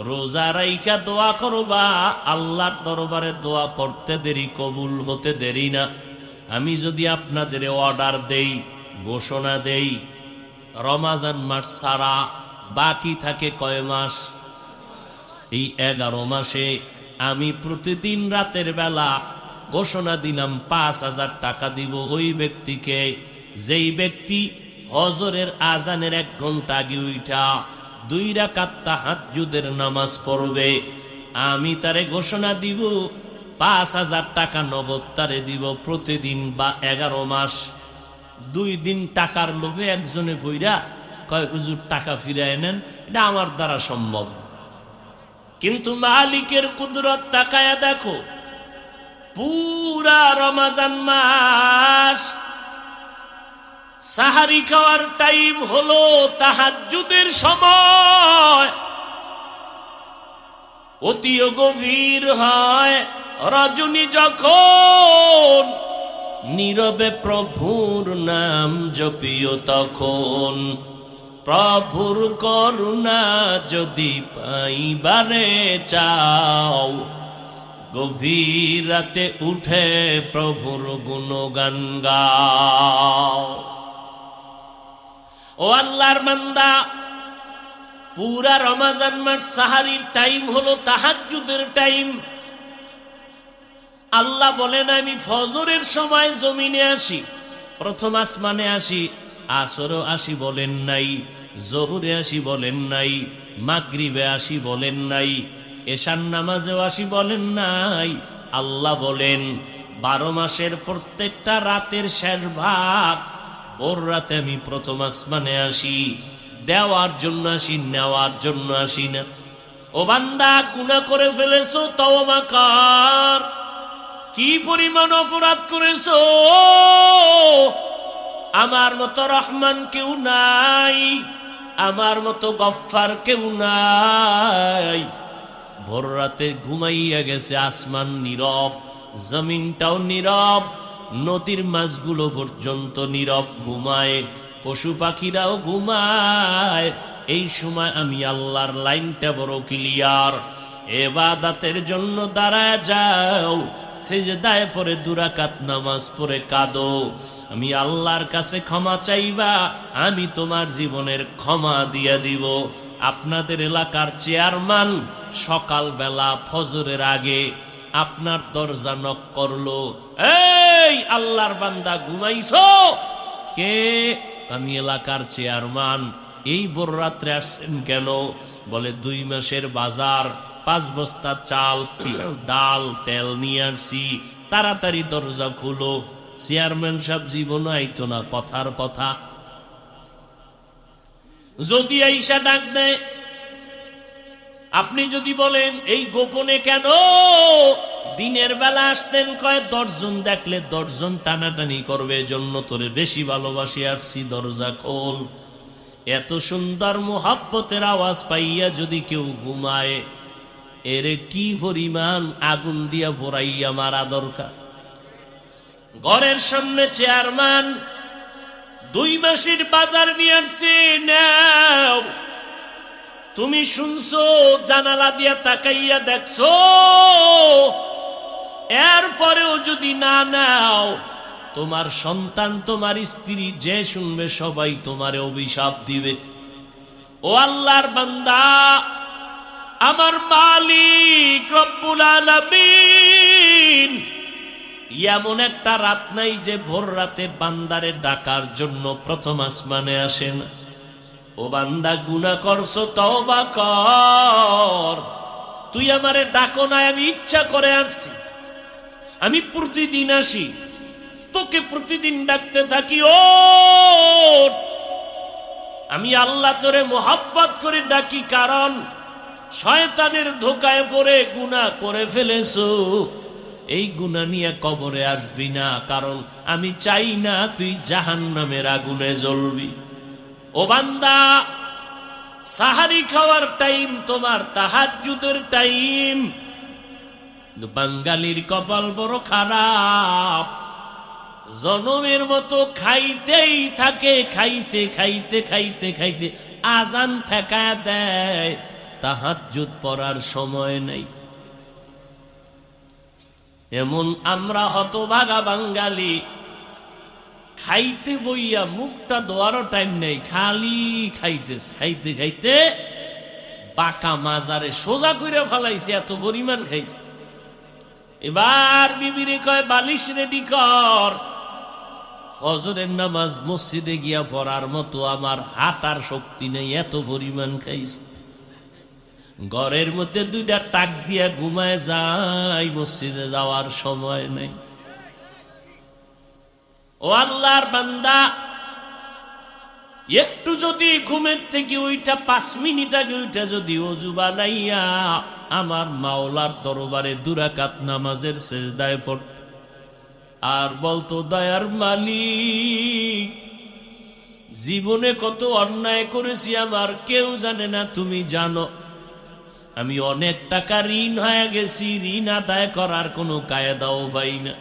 রোজা রাইখা দোয়া করবা, আল্লাহর দরবারে দোয়া করতে দেরি, কবুল হতে দেরি না। আমি যদি আপনাদের অর্ডার দেই, ঘোষণা দেই, রমজান মাস ছাড়া বাকি থাকে কয় মাস? এই 11 মাসে আমি প্রতিদিন রাতের বেলা ঘোষণা দিলাম 5,000 টাকা দিব ওই ব্যক্তিকে, যেই ব্যক্তি ফজরের আজানের 1 ঘন্টা আগে উঠা 2 রাকাত তাহাজ্জুদের নামাজ পড়বে। আমি তারে ঘোষণা দিব 5,000 টাকা নগদ তারে দিব প্রতিদিন, বা 11 মাস। 2 দিন টাকার লোভে একজনে বইরা কয় হুজুর টাকা ফিরায় নেন, এটা আমার দ্বারা সম্ভব। কিন্তু মালিকের কুদরত তাকায়া দেখো, পুরা রমজান মাস সাহারি খাওয়ার টাইম হলো তাহাজ্জুদের সময়, অতি গভীর হয় রজনী যখন, নীরবে প্রভুর নাম জপিও তখন। প্রভুর করুণা যদি পাইবারে চাও, গভীর রাতে উঠে প্রভুর গুণগান গাও। ও আল্লাহর বান্দা, পুরা রমজান মাস সাহারির টাইম হলো তাহাজ্জুদের টাইম। আল্লাহ বলেন আমি ফজরের সময় জমিনে আসি, প্রথম আসমানে আসি, আসরও আসি বলেন নাই, জোহরে আসি বলেন নাই, মাগরিবে আসি বলেন নাই, এশার নামাজেও আসি বলেন নাই। আল্লাহ বলেন 12 মাসের প্রত্যেকটা রাতের শেষ ভাগ, ভোর রাতে আমি প্রথম আসমানে আসি। দেওয়ার জন্য আসি, নেওয়ার জন্য আসি না। ও বান্দা, গুনাহ করে ফেলেছো, তওবা কর। কি পরিমাণ অপরাধ করেছো, আমার মতো রহমান কেউ নাই, আমার মতো গফফার কেউ নাই। ভোর রাতে ঘুমাইয়া গেছে, আসমান নীরব, জমিনটাও নীরব, নদীর মাছগুলো পর্যন্ত নীরব ঘুমায়, পশু পাখিরাও ঘুমায়। এই সময় আমি আল্লাহর লাইনটা বড় ক্লিয়ার। ইবাদতের জন্য দাঁড়ায় যাও, সিজদায় পড়ে 2 রাকাত নামাজ পড়ে কাঁদো, আমি আল্লাহর কাছে ক্ষমা চাইবা, আমি তোমার জীবনের ক্ষমা দিয়া দিব। আপনাদের এলাকার চেয়ারম্যান সকালবেলা ফজরের আগে আপনার দরজা নক করলো, এই আল্লাহর বান্দা ঘুমাইছো, কে? আমি এলাকার চেয়ারম্যান। এই বড় রাত্রে আসছেন কেন? বলে 2 মাসের বাজার, 5 বস্তা চাল, ডাল, তেল নিয়ে আসছি, তাড়াতাড়ি দরজা খুলো। চেয়ারম্যান সাহেব জীবন আইতো না, কথার কথা। যদি আইসা ডাক দেয়, আপনি যদি বলেন এই গোপনে কেন? দিনের বেলা আসতেন, কয় 10 জন দেখলে 10 জন টানাটানি করবে, জন্য তোরে বেশি ভালোবাসি আসছি, দরজা খোল। এত সুন্দর মোহাব্বতের আওয়াজ পাইয়া যদি কেউ ঘুমায়, এরে কি পরিমাণ আগুন দিয়া ভরাইয়া মারা দরকার। ঘরের সামনে চেয়ারম্যান 2 মাসের বাজার নিয়ে আসছে, নাও। তুমি শুনছো, জানালা দিয়া তাকাইয়া দেখছো, এরপরেও যদি না নাও, তোমার সন্তান, তোমার স্ত্রী, যে শুনবে সবাই তোমারে অভিশাপ দিবে। ও আল্লাহর বান্দা, আমার মালিক রব্বুল আলামিন এমন একটা রাত নাই যে ভোর রাতে বান্দারে ডাকার জন্য প্রথম আসমানে আসেন। ও বান্দা, গুনাহ করছো, তওবা কর। তুই আমারে ডাকো না, আমি ইচ্ছা করে আসছি। আমি প্রতিদিন আসি, তোকে প্রতিদিন ডাকতে থাকি। ও আমি আল্লাহ তোরে মোহাব্বত করে ডাকি, কারণ শয়তানের ধোকায় পড়ে গুনাহ করে ফেলেছো। এই গুনাহ নিয়ে কবরে আসবি না, কারণ আমি চাই না তুই জাহান্নামের আগুনে জ্বলবি। ও বান্দা, সাহারি খাওয়ার টাইম, তোমার তাহাজ্জুদের টাইম। বাঙালির কপাল বড় খারাপ, জনমের মতো খাইতেই থাকে, খাইতে খাইতে খাইতে খাইতে আজান ঠেকায় দেয়, তাহাজ্জুদ পড়ার সময় নেই। এমন আমরা হতভাগা বাঙালি, খাইতে বইয়া মুখটা ধোয়ারও টাইম নেই, খালি খাইতেছে, খাইতে খাইতে বাঁকা মাজারে সোজা করে ফেলাইছে, এত পরিমাণ খাইছে। এবার বিবিরে কয়, বালিশ রেডি কর, ফজরের নামাজ মসজিদে গিয়া পড়ার মতো আমার হাঁটার শক্তি নেই, এত পরিমাণ খাইছে। ঘরের মধ্যে 2টা টাক দিয়া ঘুমায় যায়, মসজিদে যাওয়ার সময় নেই। ও আল্লাহর বান্দা, একটু যদি ঘুমের থেকে ওইটা 5 মিনিট আগে ওইটা যদি ওযু বানাইয়া আমার মাওলার দরবারে 2 রাকাত নামাজের সিজদায় পড়ত, আর বলতো, দয়ার মালিক, জীবনে কত অন্যায় করেছি আমার কেউ জানে না, তুমি জানো। আমি অনেক টাকা ঋণ হয়ে গেছি, ঋণ আদায় করার কোনো কায়দাও পাই না।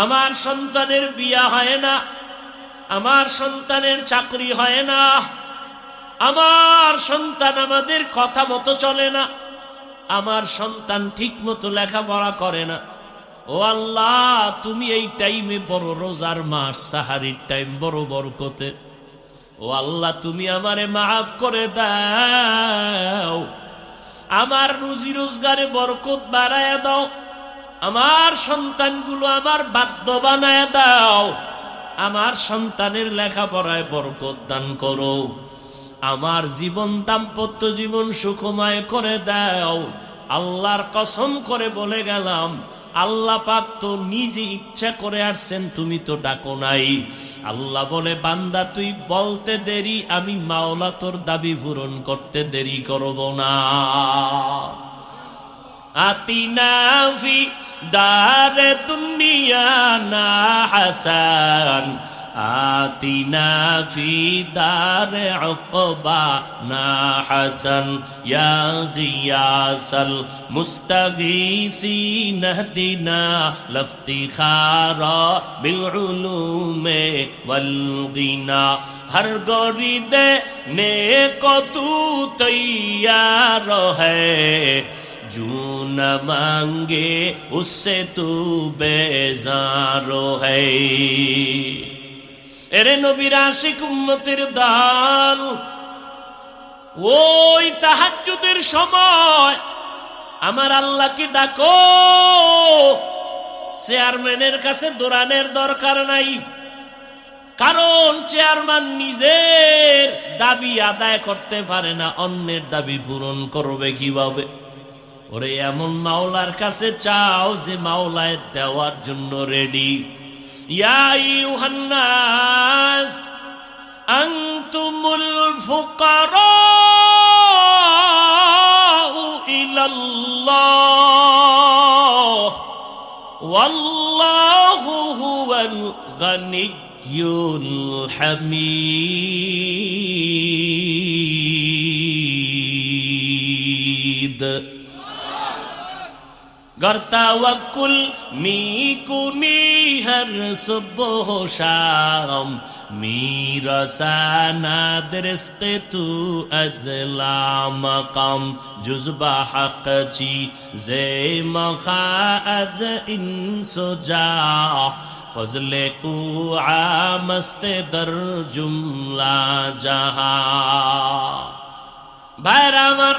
আমার সন্তানের বিয়া হয় না, আমার সন্তানের চাকরি হয় না, আমার সন্তান আমাদের কথা মতো চলে না, আমার সন্তান ঠিক মতো লেখাপড়া করে না। ও আল্লাহ, তুমি এই টাইমে বড় রোজার মাস, সাহারির টাইম বড় বরকতের। ও আল্লাহ, তুমি আমারে মাফ করে দাও, আমার রুজি রোজগারে বরকত বাড়ায় দাও, আমার সন্তানগুলো আমার বাধ্য বানায় দাও, আমার সন্তানের লেখাপড়ায় বরকত দান করো, আমার জীবন, দাম্পত্য জীবন সুখময় করে দাও। আল্লাহর কসম করে বলে গেলাম, আল্লাহ পাক তো নিজে ইচ্ছা করে আসছেন, তুমি তো ডাকো নাই। আল্লাহ বলে, বান্দা তুই বলতে দেরি, আমি মাওলা তোর দাবি পূরণ করতে দেরি করব না। আতিনা ফি দারে দুনিয়া না হাসান, আতিনা ফি দারে উকবা না হাসান, ইয়া গিয়াসাল মুস্তাগীসিন ইহদিনা লফতিখারা বিল উলুমে ওয়াল গিনা। हर गोरी देने को तू तैयार है, जो न मांगे उससे तू बेजार है। এরে নবীর আশিক উম্মতের দল, ওই তাহাজ্জুদের সময় আমার আল্লাহকে ডাকো। চেয়ারম্যানের কাছে দৌড়ানোর দরকার নাই, কারণ চেয়ারম্যান নিজের দাবি আদায় করতে পারে না, অন্যের দাবি পূরণ করবে কিভাবে? ওরে এমন মাওলার কাছে চাও যে মাওলায় দেওয়ার জন্য রেডি। ইয়া আইয়ুহান নাস আনতুমুল ফুকারাউ ইলাল্লাহ ওয়াল্লাহু হুয়াল গানিয়্যুল হামিদ। गर तवक्कुल मी कुनी हर सुबह शाम मेरा साना दरिस्क तू अजला मकाम जुज़बा हक ची जे मखा अज इंसो जा फजले कु आमस्ते दर जुमला जहा। भाईरा আমার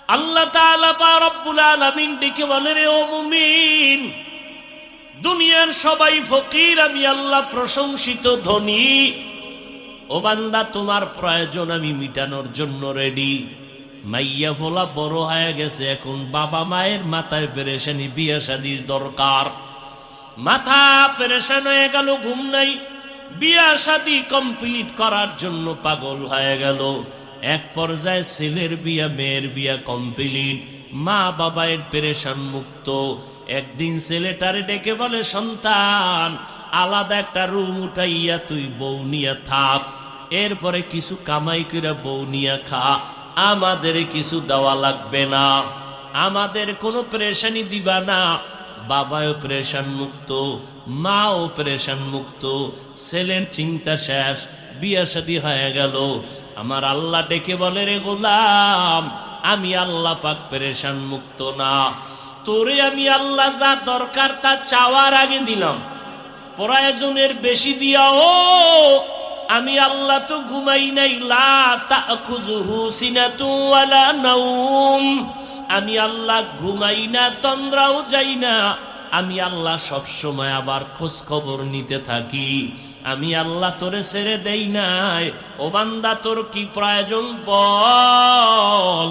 আল্লাহ তাআলা বা রব্বুল আলামিন ডেকে বলে, রে ও মুমিন, দুনিয়ার সবাই ফকির, আমি আল্লাহ প্রশংসিত ধনী। ও বান্দা, তোমার প্রয়োজন আমি মিটানোর জন্য রেডি। মাইয়া ফোলা বড় হয়ে গেছে, এখন বাবা মায়ের মাথায় পেরেশানি, বিয়ে শাদীর দরকার। মাথা পেরেশান হয়ে গেল, ঘুম নাই, বিয়ে শাদী কমপ্লিট করার জন্য পাগল হয়ে গেল। এক পর্যায়ে ছেলের বিয়া মেয়ের বিয়া কমপ্লিট, মা বাবার পেরেশান মুক্ত। একদিন ছেলেটারে ডেকে বলে, সন্তান, আলাদা একটা রুম উঠাইয়া তুই বউ নিয়া থাক, এরপরে কিছু কামাই করে বউ নিয়া খা, আমাদের কিছু দেওয়া লাগবে না, আমাদের কোনো পেরেশানি দিবা না। বাবাও পেরেশান মুক্ত, মাও পেরেশান মুক্ত, ছেলের চিন্তা শেষ, বিয়া শাদী হয়ে গেল। আমার আল্লাহ ডেকে বলে, রে গোলাম, আমি আল্লাহ পাক পেরেশান মুক্ত না, তোরে আমি আল্লাহ যা দরকার তা চাওয়ার আগে দিলাম, প্রয়োজনের বেশি দিয়াও আমি আল্লাহ তো ঘুমাই নাই। লা তাখুযুহু সিনাতু ওয়ালা নাওম, আমি আল্লাহ ঘুমাই না, তন্দ্রাও যাই না, আমি আল্লাহ সব সময় আবার খোঁজ খবর নিতে থাকি, আমি আল্লাহ তোরে ছেড়ে দেই নাই। ও বান্দা, তোর কি প্রয়োজন বল,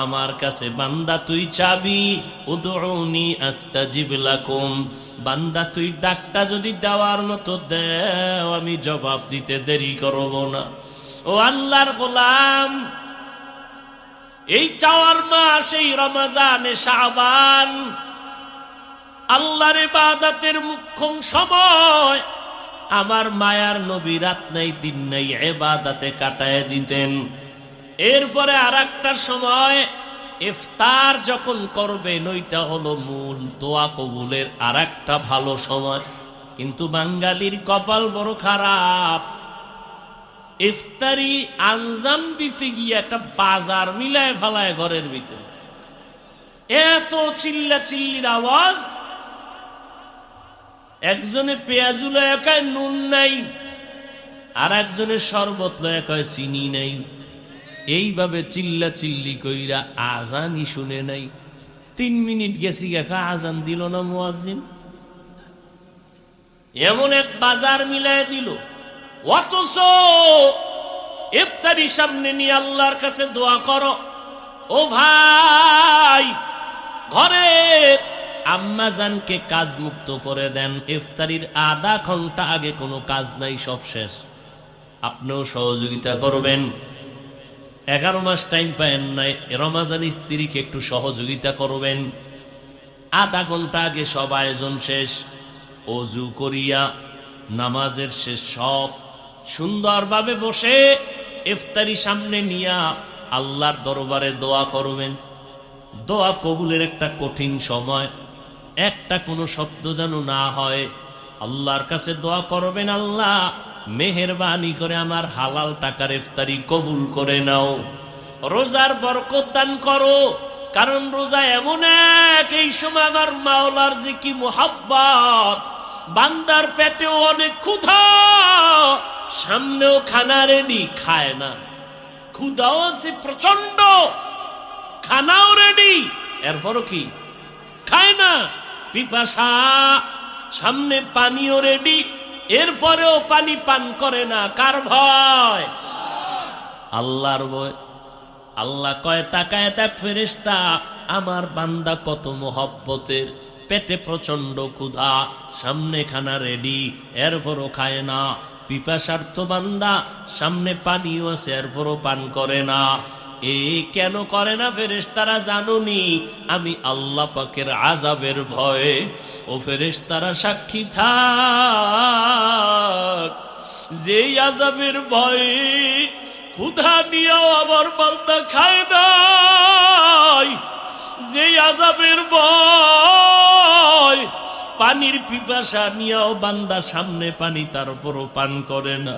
আমার কাছে বান্দা তুই চাবি। উদউনি আস্তাজিব লাকুম, বান্দা তুই ডাকটা যদি দেওয়ার মতো দেও, আমি জবাব দিতে দেরি করব না। ও আল্লাহর গোলাম, এই চাওয়ার মাস, এই রমজানে শাবান, আল্লাহর ইবাদতের মুখ্যম সময়। আমার মায়ার নবী রাত নাই দিন নাই ইবাদতে কাটায় দিতেন। এরপরে আরেকটার সময় ইফতার যখন করবেন, ওইটা হলো মূল দোয়া কবুলের আরেকটা ভালো সময়। কিন্তু বাঙালির কপাল বড় খারাপ, ইফতারি আঞ্জাম দিতে গিয়ে একটা বাজার মিলায় ফেলায় ঘরের ভিতরে। এত চিল্লা চিল্লির আওয়াজ, একজনে পেঁয়াজ লয়ে কয় নুন নাই, আর একজনে শরবত লয়ে কয় চিনি নাই। এইভাবে চিল্লা চিল্লি কইরা আজানই শুনে নাই। 3 মিনিট গেছি গেখা, আজান দিল না মুয়াজ্জিন। এমন এক বাজার মিলায় দিল। অথচ ইফতারি সামনে নিয়ে আল্লাহর কাছে দোয়া করো। ও ভাই, ঘরে আম্মা জানকে কাজ মুক্ত করে দেন, ইফতারির আধা ঘন্টা আগে কোনো কাজ নাই, সব শেষ। আপনিও সহযোগিতা করবেন। 11 মাস টাইম পায়েন নাই, রমজান স্ত্রীকে একটু সহযোগিতা করবেন। আধা ঘন্টা আগে সব আয়োজন শেষ, অজু করিয়া নামাজের শেষ, সব সুন্দরভাবে বসে ইফতারি সামনে নিয়া আল্লাহর দরবারে দোয়া করবেন। দোয়া কবুলের একটা কঠিন সময়, একটা কোনো শব্দ যেন না হয়। আল্লাহর কাছে দোয়া করবেন, আল্লাহ মেহেরবানি করে আমার হালাল টাকার ইফতারি কবুল করে নাও, রোজার বরকত দান করো। কারণ রোজা এমন এক, এই সময় আমার মাওলার যে কি মুহাব্বত, বান্দার পেটেও অনেক ক্ষুধা, সামনেও খানা রেডি, খায় না, ক্ষুধাও আছে প্রচন্ড, খানাও রেডি, এরপরও কি খায় না, পিপাসা, সামনে পানিও রেডি, এরপরেও পানি পান করে না। কার ভয়? আল্লাহর ভয়। আল্লাহ কয় তাকায় দেখ ফেরেশতা, আমার বান্দা কত মোহব্বতের, পেটে প্রচন্ড ক্ষুধা, সামনে খানা রেডি, এরপরও খায় না। পিপাসার্থ বান্দা, সামনে পানিও আছে, এরপরও পান করে না। এই কেন করে না ফেরেশতারা জানুনি? আমি আল্লাহ পাকের আযাবের ভয়ে। ও ফেরেশতারা সাক্ষী থাক, যেই আযাবের ভয়ে ক্ষুধা নিয়েও আমার বান্দা খায় নাই, যেই আযাবের ভয় পানির পিপাসা নিয়েও বান্দা সামনে পানি, তারপরও পান করে না।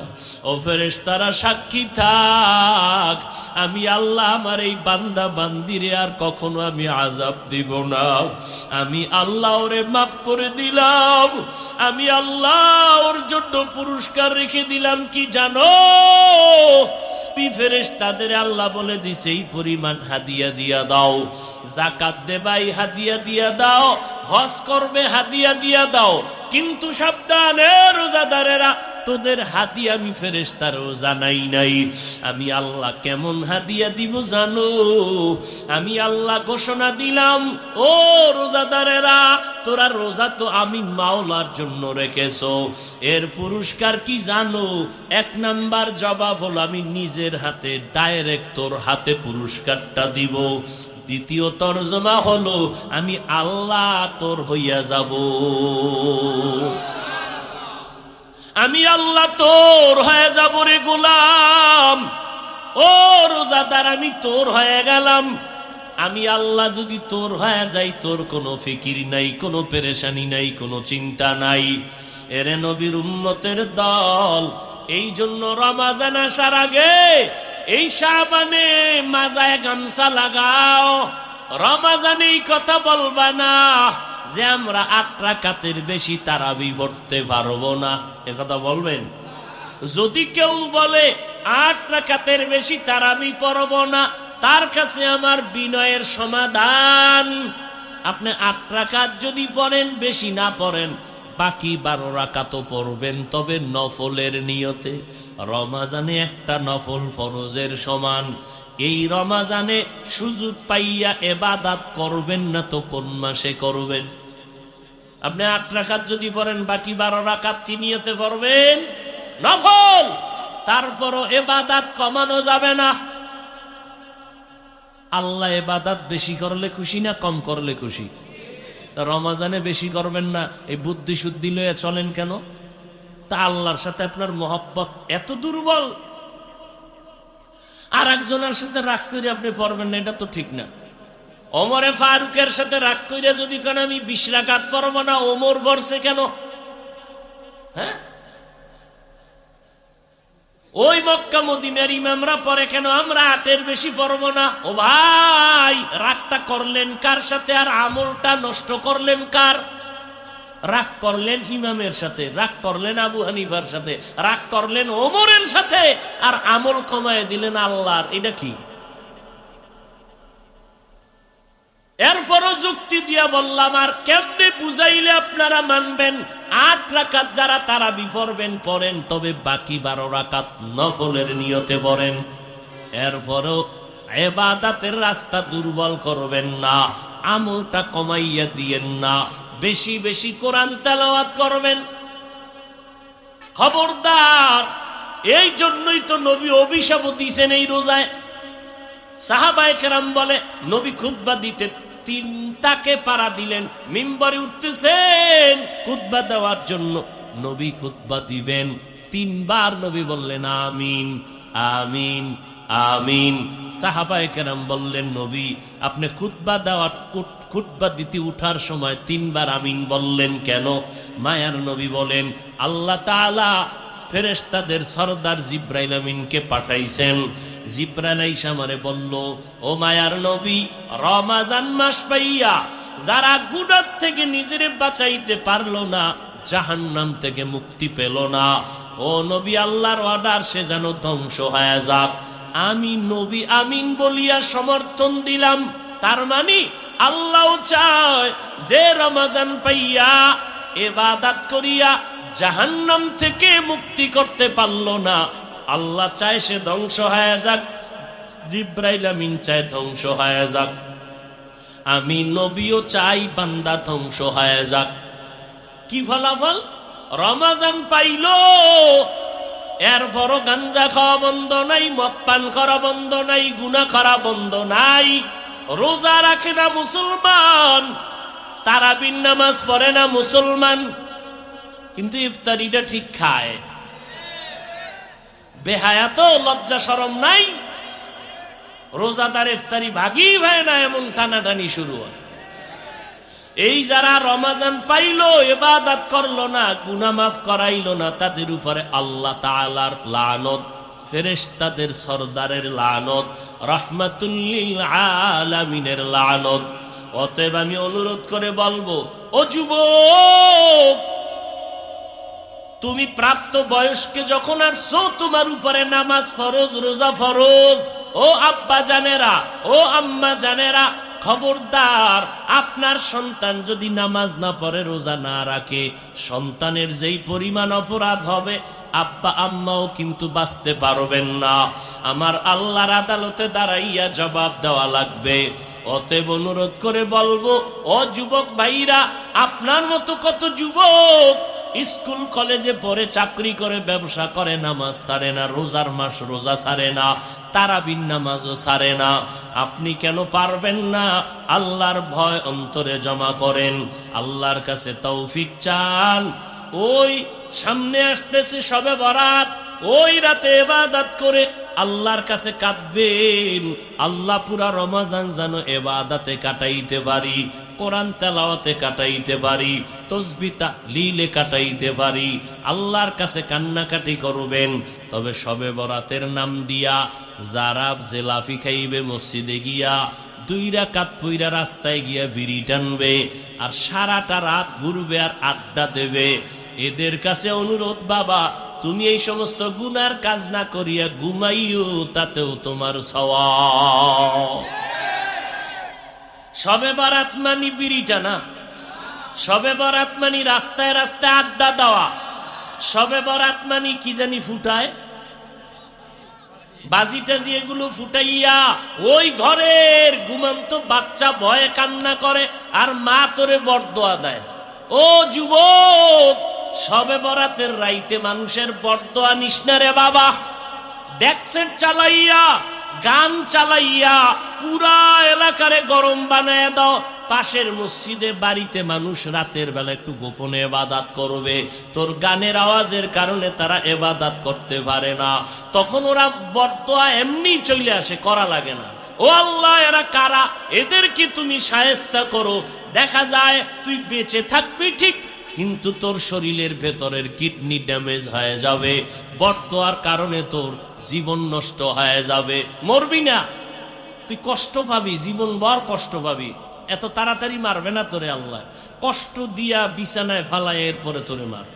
ও ফেরেশতারা সাক্ষী থাক, আমি আল্লাহ আমার এই বান্দা বান্দিরে আর কখনো আমি আযাব দিব না। আমি আল্লাহ ওরে মাফ করে দিলাম। আমি আল্লাহ ওর জন্য পুরস্কার রেখে দিলাম কি জানো? ফেরেশতাদের আল্লাহ বলে দিছে এই পরিমাণ হাদিয়া দিয়া দাও, যাকাত দেবাই হাদিয়া দিয়া দাও, হজ করবে হাদিয়া দিয়া দাও। কিন্তু সাবধানে রোজাদারেরা, তোদের হাদিয়া আমি ফেরেশতারও জানাই নাই। আমি আল্লাহ কেমন হাদিয়া দিব জানো? আমি আল্লাহ ঘোষণা দিলাম, ও রোজাদারেরা, তোরা রোজা তো আমি মাওলার জন্য রেখেছো, এর পুরস্কার কি জানো? 1 নাম্বার জবাব হলো আমি নিজের হাতে ডাইরেক্ট তোর হাতে পুরস্কারটা দিব। দ্বিতীয় তরজমা হলো আমি আল্লাহ তোর হইয়া যাব। আমি আল্লাহ তোর হয়ে যাব রে গোলাম। ও রোজাদার, আমি তোর হয়ে গেলাম। আমি আল্লাহ যদি তোর হয়ে যাই, তোর কোনো ফিকির নাই, কোনো পেরেশানি নাই, কোনো চিন্তা নাই। এরে নবীর উম্মতের দল, এই জন্য রমাজান আসার আগে এই শাবানে মাজায় গামছা লাগাও। রমাজানে এই কথা বলবা না যে আমরা 8 রাকাতের বেশি তারাবি পড়তে পারবো না, একথা বলবেন? যদি কেউ বলে 8 রাকাতের বেশি তারাবি পড়বো না, তার কাছে আমার বিনয়ের সমাধান, আপনি 8 রাকাত যদি পড়েন, বেশি না পড়েন, বাকি 12 রাকাতও পড়বেন, তবে নফলের নিয়তে। রমাজানে একটা নফল ফরজের সমান। এই রমাজানে সুযোগ পাইয়া ইবাদত করবেন না তো কোন মাসে করবেন? আপনি 8 রাকাত যদি পড়েন, বাকি 12 রাকাত কি নিয়তে পড়বেন? নফল। তারপরও ইবাদত কমানো যাবে না। আল্লাহ ইবাদত বেশি করলে খুশি না কম করলে খুশি? রমাজানে বেশি করবেন না, এই বুদ্ধি শুদ্ধি লয়ে চলেন কেন? তা আল্লাহর সাথে আপনার মহব্বত এত দুর্বল, আর একজনের সাথে রাগ করে আপনি পড়বেন না, এটা তো ঠিক না। ওমরে ফারুকের সাথে রাগ করে যদি কেন আমি 20 রাকাত পড়বো না, ওমর পড়ছে কেন? হ্যাঁ, ওই মক্কা মদিনার ইমামরা পড়ে কেন, আমরা 8-এর বেশি পড়বো না? ও ভাই, রাগটা করলেন কার সাথে আর আমলটা নষ্ট করলেন কার? রাগ করলেন ইমামের সাথে, রাগ করলেন আবু হানিফার সাথে, রাগ করলেন ওমরের সাথে, আর আমল কমায় দিলেন আল্লাহর। এটা কি? এরপরও যুক্তি দিয়া বললাম, আর কেমনে বুঝাইলে আপনারা মানবেন? 8 রাকাত যারা তারাবি পড়বেন পড়েন, তবে বাকি 12 রাকাত নফলের নিয়তে পড়েন। এরপরও ইবাদতের রাস্তা দুর্বল করবেন না, আমলটা কমাইয়া দিয়েন না, বেশি বেশি কোরআন তেলাওয়াত করবেন। খবরদার, এই জন্যই তো নবী অভিশাপ দিয়েছেন এই রোজায়। সাহাবায়ে কেরাম বলে, নবী খুতবা দিতে 3টাকে পারা দিলেন, মিম্বরে উঠতেছেন খুতবা দেওয়ার জন্য। নবী খুতবা দিবেন, 3 বার নবী বললেন আমিন আমিন আমিন। সাহাবায়ে কেরাম বললেন, নবী আপনি খুতবা দিতে উঠার সময় 3 বার আমিন বললেন কেন? মায়ার নবী বলেন, আল্লাহ তাআলা ফেরেশতাদের সরদার জিবরাইল আমিনকে পাঠাইছেন। জিবরাইল আইসা আমারে বলল, ও মায়ার নবী, রমাজান মাস পাইয়া যারা গুনাহ থেকে নিজেরে বাঁচাইতে পারলো না, জাহান্নাম থেকে মুক্তি পেল না, ও নবী আল্লাহর অর্ডার, সে যেন ধ্বংস হয়ে যাক। আমি নবী আমিন বলিয়া সমর্থন দিলাম। তার মানে আল্লাহ চায় যে রমাজান পাইয়া ইবাদত করিয়া জাহান্নাম থেকে মুক্তি করতে পারল না, আল্লাহ চায় সে ধ্বংস হয়ে যাক, জিব্রাইল আমিন চায় ধ্বংস হয়ে যাক, আমি নবীও চাই বান্দা ধ্বংস হয়ে যাক। কি ফলাফল? রমাজান পাইল, এরপরও গাঞ্জা খাওয়া বন্ধ নাই, মদ পান করা বন্ধ নাই, গুনাহ করা বন্ধ নাই, রোজা রাখে না মুসলমান, তারাবির নামাজ পড়ে না মুসলমান, কিন্তু ইফতারিটা ঠিক খায়। বেহায়া তো, লজ্জা শরম নাই, রোজাদার ইফতারি ভাগই হয় না, এমন টানাটানি শুরু হয়। এই যারা রমাজান পাইলো, ইবাদত করলো না, গুনাহ মাফ করাইলো না, তাদের উপরে আল্লাহ তাআলার লানত, ফেরেশতাদের সরদারের লানত, রাহমাতুল লিল আলামিনের লানত। অতএব আমি অনুরোধ করে বলবো, ও যুবক, তুমি প্রাপ্ত বয়স্কে যখন আসছো, তোমার উপরে নামাজ ফরজ, রোজা ফরজ। ও আব্বা জানেরা, ও আম্মা জানেরা, খবরদার, আপনার সন্তান যদি নামাজ না পড়ে, রোজা না রাখে, সন্তানের যেই পরিমাণ অপরাধ হবে, আব্বা আম্মাও কিন্তু বাঁচতে পারবেন না, আমার আল্লাহর আদালতে দাঁড়াইয়া জবাব দেওয়া লাগবে। অতএব অনুরোধ করে বলবো, ও যুবক ভাইরা, আপনার মতো কত যুবক স্কুল কলেজে পড়ে, চাকরি করে, ব্যবসা করে, নামাজ ছাড়ে না, রোজার মাস রোজা ছাড়ে না, তারাবির নামাজও ছাড়ে না। আপনি কেন পারবেন না? আল্লাহর ভয় অন্তরে জমা করেন, আল্লাহর কাছে তৌফিক চান। ওই সামনে আসতেছে শবে বরাত, ওই রাতে ইবাদত করে আল্লাহর কাছে কাঁদবেন, আল্লাহ পুরা রমজান যেন ইবাদতে কাটাইতে পারি, কোরআন তেলাওয়াতে কাটাইতে পারি, তাসবিহ তাহলিলে কাটাইতে পারি, আল্লাহর কাছে কান্নাকাটি করবেন। তবে শবে বরাতের নাম দিয়া যারা জেলাফি খাইবে, মসজিদে গিয়া 2 রাকাত পইরা রাস্তায় গিয়া বিড়ি টানবে, আর সারাটা রাত ঘুরবে আর আড্ডা দেবে, এদের কাছে অনুরোধ, বাবা তুমি এই সমস্ত গুনার কাজ না করিয়া ঘুমাইও, তাতেও তোমার সওয়াব। শবে বরাত মানি বিড়ি টানা, শবে বরাত মানি রাস্তায় রাস্তায় আড্ডা দেওয়া, শবে বরাত মানি কি জানি ফুটায়, বাজি টাজি, এগুলো ফুটাইয়া ওই ঘরের ঘুমন্ত বাচ্চা ভয়ে কান্না করে, আর মা তোরে বরদোয়া দেয়। ও যুবক, শবে বরাতের রাইতে মানুষের বরদোয়া নিস না রে বাবা। ডেকসেট চালাইয়া, গান চালাইয়া পুরা এলাকারে গরম বানায় দাও, পাশের মসজিদে বাড়িতে মানুষ রাতের বেলা একটু গোপনে ইবাদত করবে, তোর গানের আওয়াজের কারণে তারা ইবাদত করতে পারে না, তখন ওরা বরদোয়া এমনি চলে আসে, করা লাগে না। ও আল্লাহ, এরা কারা? এদেরকে তুমি শায়েস্তা করো। দেখা যায় তুই বেঁচে থাকবি ঠিক, কিন্তু তোর শরীরের ভেতরের কিডনি ড্যামেজ হয়ে যাবে, বরদোয়ার কারণে তোর জীবন নষ্ট হয়ে যাবে, মরবি না, তুই কষ্ট পাবি, জীবন ভর কষ্ট পাবি। এত তাড়াতাড়ি মারবে না তোরে আল্লাহ, কষ্ট দিয়া বিছানায় ফালায় এরপরে তোরে মার।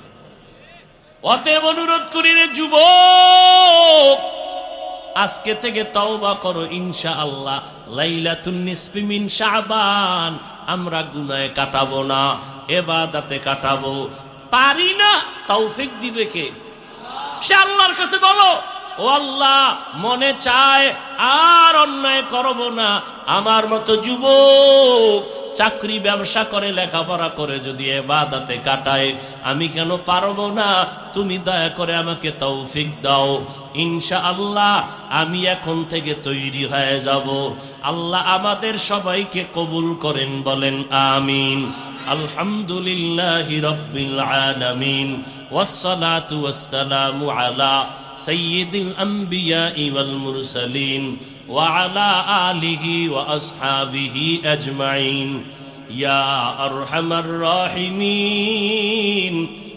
অতএব অনুরোধ করি রে যুবক, আজকে থেকে তওবা করো, ইনশাআল্লাহ লাইলাতুন নিসফি মিন শাবান আমরা গুনাহে কাটাবো না, ইবাদতে কাটাবো। পারি না, তৌফিক দিবে কে? সে আল্লাহর কাছে বলো, ও আল্লাহ, মনে চায় আর অন্যায় করব না, আমার মতো যুবক চাকরি ব্যবসা করে লেখাপড়া করে যদি ইবাদতে কাটায়, আমি কেন পারবো না? তুমি দয়া করে আমাকে তৌফিক দাও। ইনশাআল্লাহ আমি এখন থেকে তৈরি হয়ে যাব। আল্লাহ আমাদের সবাইকে কবুল করেন, বলেন আমিন। আলহামদুলিল্লাহি রাব্বিল আলামিন, ওয়াসসালাতু ওয়াসসালামু আলা সাইয়্যিদিল আমবিয়াই ওয়াল মুরসালিন ওয়া আলা আলিহি ওয়া আসহাবিহি আজমাইন। ইয়া আরহামার রাহিমিন